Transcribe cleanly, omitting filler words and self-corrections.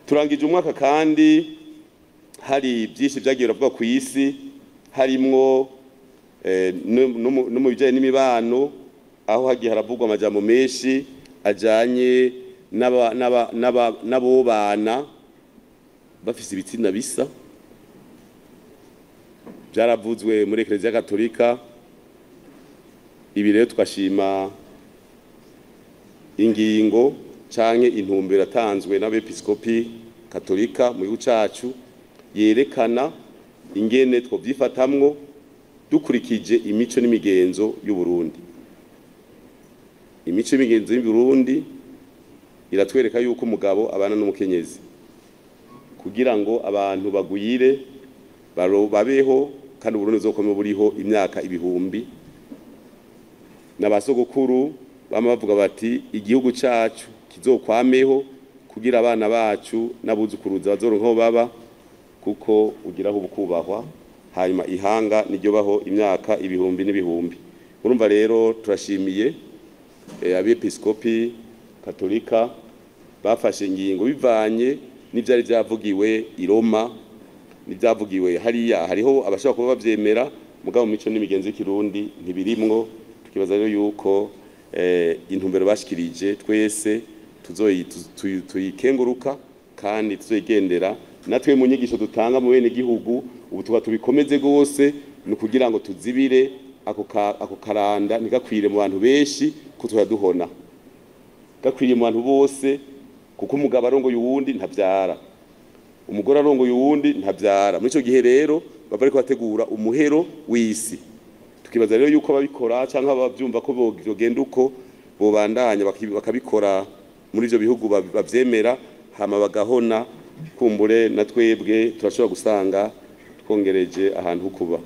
turangije umwaka kandi hari byinshi byagiye biravuga ku isi harimwo no mu bijyanye n'imibano aho hagiye haravugwa amajambo menshi ajyanye n'abobana bafise ibitsina bisa byaravuzwe muri Eklezia Gatolika. Ibi rero twashima ingingo canke intumbero yatanzwe n'abepiskopi Katolika mu gihugu cacu yerekana ingene twovyifatamwo dukurikije imico n'imigenzo y'u Burundi. Imico n'imigenzo y'u Burundi iratwereka yuko umugabo abana n'umukenyezi kugira ngo abantu bagwire babeho kandi Burundi zokome buriho imyaka ibihumbi. N'abasogokuru bama bavuga bati igihugu cacu kizokwameho kugira abana bacu n'abuzukuruza bazoronka baba kuko ugiraho ubukubahwa hanyuma ihanga niryo baho imyaka ibihumbi n'ibihumbi. Urumva rero turashimiye abepiskopi Katolika bafashe ingingo bivanye n'ivyari vyavugiwe i Roma n'ivyavugiwe hariya. Hariho abashaka kuba bavyemera mugabo mu mico n'imigenzo y'Ikirundi ntibirimwo. Tukibaza rero yuko intumbero bashikirije twese tuyikenguruka kandi tuzoyigendera. Natwe mu nyigisho dutanga mu bene gihugu ubu tuba tubikomeze gose no kugira ngo tuzibire ako karanda ntigakwire mu bantu benshi kutuyaduhona gakwiriye mu bantu bose kuko umugabo arongoye uwundi ntavyara, umugore arongoye uwundi ntavyara. Muri ico gihe rero bava ariko bategura umuhero w'isi. Tukibaza rero yuko babikora canke abavyumva ko bogenda uko bobandanya bakabikora muri ivyo bihugu bavyemera hama bagahona. Kumbure na twebwe turashobora gusanga twongereje ahantu kuba.